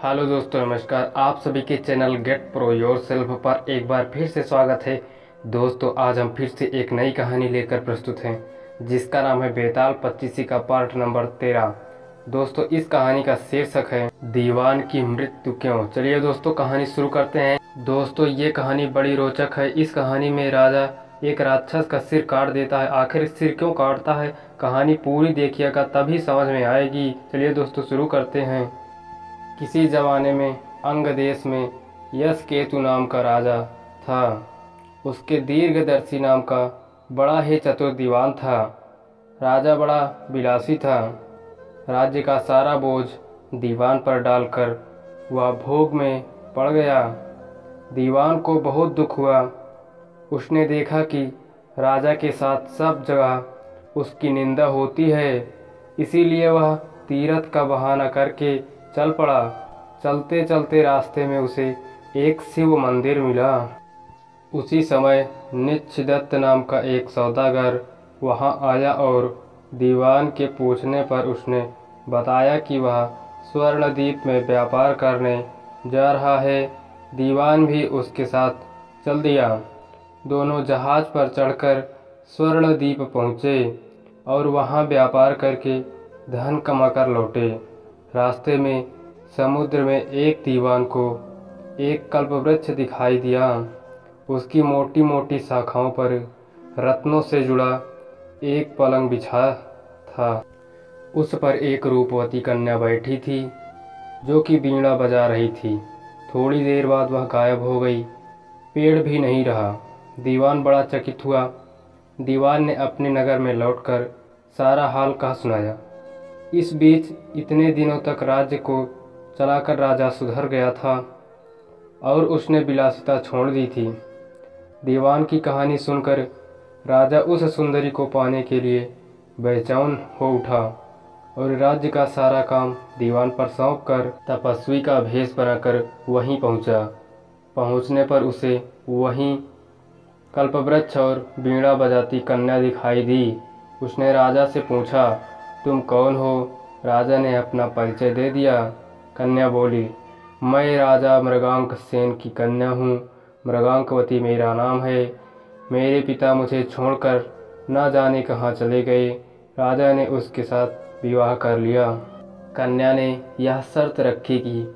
Hello दोस्तों, नमस्कार। आप सभी के channel get pro yourself पर एक बार फिर से स्वागत है। दोस्तों, आज हम फिर से एक नई कहानी लेकर प्रस्तुत हैं जिसका नाम है बेताल पच्चीसी का पार्ट नंबर 13। दोस्तों, इस कहानी का शीर्षक है दीवान की मृत्यु क्यों। चलिए दोस्तों, कहानी शुरू करते हैं। दोस्तों, ये कहानी बड़ी रोचक है। इस कहानी में राजा एक राक्षस का सिर काट देता है। आखिर सिर क्यों काटता है, कहानी पूरी देखिएगा तभी समझ में आएगी। चलिए दोस्तों, शुरू करते हैं। किसी ज़माने में अंग देश में यशकेतु नाम का राजा था। उसके दीर्घदर्शी नाम का बड़ा ही चतुर दीवान था। राजा बड़ा विलासी था। राज्य का सारा बोझ दीवान पर डालकर वह भोग में पड़ गया। दीवान को बहुत दुख हुआ। उसने देखा कि राजा के साथ सब जगह उसकी निंदा होती है, इसीलिए वह तीरथ का बहाना करके चल पड़ा। चलते चलते रास्ते में उसे एक शिव मंदिर मिला। उसी समय निच्छिदत्त नाम का एक सौदागर वहां आया और दीवान के पूछने पर उसने बताया कि वह स्वर्णद्वीप में व्यापार करने जा रहा है। दीवान भी उसके साथ चल दिया। दोनों जहाज पर चढ़कर स्वर्णद्वीप पहुँचे और वहां व्यापार करके धन कमाकर लौटे। रास्ते में समुद्र में एक दीवान को एक कल्पवृक्ष दिखाई दिया। उसकी मोटी मोटी शाखाओं पर रत्नों से जुड़ा एक पलंग बिछा था। उस पर एक रूपवती कन्या बैठी थी जो कि वीणा बजा रही थी। थोड़ी देर बाद वह गायब हो गई। पेड़ भी नहीं रहा। दीवान बड़ा चकित हुआ। दीवान ने अपने नगर में लौटकर सारा हाल कह सुनाया। इस बीच इतने दिनों तक राज्य को चलाकर राजा सुधर गया था और उसने विलासिता छोड़ दी थी। दीवान की कहानी सुनकर राजा उस सुंदरी को पाने के लिए बेचैन हो उठा और राज्य का सारा काम दीवान पर सौंप कर तपस्वी का भेष बनाकर वहीं पहुंचा। पहुंचने पर उसे वहीं कल्पवृक्ष और वीणा बजाती कन्या दिखाई दी। उसने राजा से पूछा, तुम कौन हो? राजा ने अपना परिचय दे दिया। कन्या बोली, मैं राजा मृगांक सेन की कन्या हूँ। मृगांकवती मेरा नाम है। मेरे पिता मुझे छोड़कर न जाने कहाँ चले गए। राजा ने उसके साथ विवाह कर लिया। कन्या ने यह शर्त रखी कि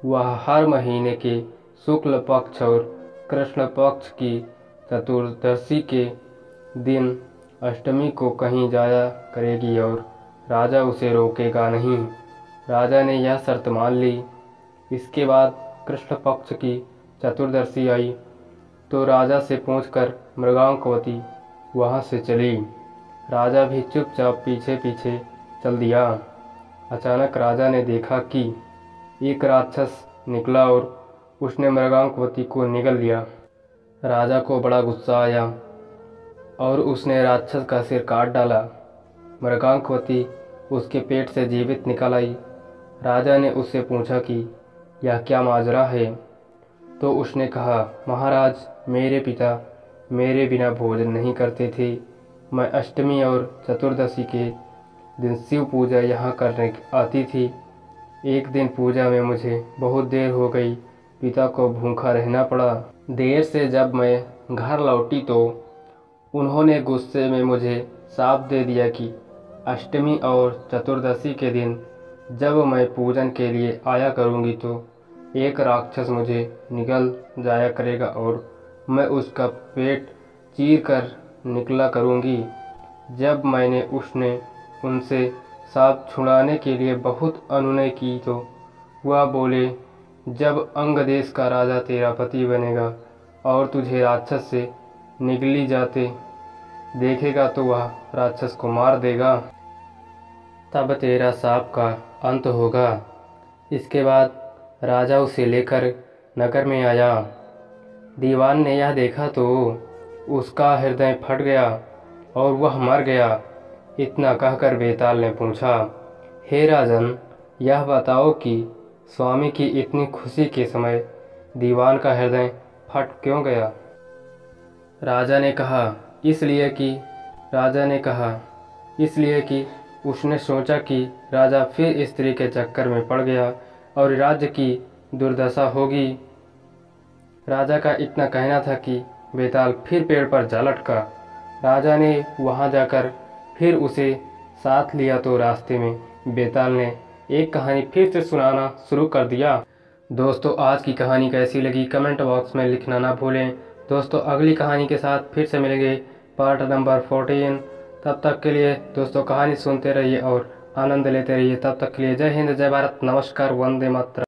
वह हर महीने के शुक्ल पक्ष और कृष्ण पक्ष की चतुर्दशी के दिन अष्टमी को कहीं जाया करेगी और राजा उसे रोकेगा नहीं। राजा ने यह शर्त मान ली। इसके बाद कृष्ण पक्ष की चतुर्दशी आई तो राजा से पूछकर मृगांकवती वहां से चली। राजा भी चुपचाप पीछे पीछे चल दिया। अचानक राजा ने देखा कि एक राक्षस निकला और उसने मृगांकवती को निगल लिया। राजा को बड़ा गुस्सा आया और उसने राक्षस का सिर काट डाला। मृगांकवती उसके पेट से जीवित निकल आई। राजा ने उससे पूछा कि यह क्या माजरा है? तो उसने कहा, महाराज, मेरे पिता मेरे बिना भोजन नहीं करते थे। मैं अष्टमी और चतुर्दशी के दिन शिव पूजा यहाँ करने आती थी। एक दिन पूजा में मुझे बहुत देर हो गई। पिता को भूखा रहना पड़ा। देर से जब मैं घर लौटी तो उन्होंने गुस्से में मुझे शाप दे दिया कि अष्टमी और चतुर्दशी के दिन जब मैं पूजन के लिए आया करूंगी तो एक राक्षस मुझे निगल जाया करेगा और मैं उसका पेट चीर कर निकला करूंगी। जब मैंने उनसे शाप छुड़ाने के लिए बहुत अनुनय की तो वह बोले, जब अंग देश का राजा तेरा पति बनेगा और तुझे राक्षस से निगली जाते देखेगा तो वह राक्षस को मार देगा। तब तेरा शाप का अंत होगा। इसके बाद राजा उसे लेकर नगर में आया। दीवान ने यह देखा तो उसका हृदय फट गया और वह मर गया। इतना कहकर बेताल ने पूछा, हे राजन, यह बताओ कि स्वामी की इतनी खुशी के समय दीवान का हृदय फट क्यों गया? राजा ने कहा, इसलिए कि उसने सोचा कि राजा फिर स्त्री के चक्कर में पड़ गया। और राज्य की दुर्दशा होगी। राजा का इतना कहना था कि बेताल फिर पेड़ पर जा लटका। राजा ने वहां जाकर फिर उसे साथ लिया तो रास्ते में बेताल ने एक कहानी फिर से सुनाना शुरू कर दिया। दोस्तों, आज की कहानी कैसी लगी कमेंट बॉक्स में लिखना ना भूलें। दोस्तों, अगली कहानी के साथ फिर से मिलेंगे पार्ट नंबर 14। तब तक के लिए दोस्तों कहानी सुनते रहिए और आनंद लेते रहिए। तब तक के लिए जय हिंद, जय भारत, नमस्कार, वंदे मातरम।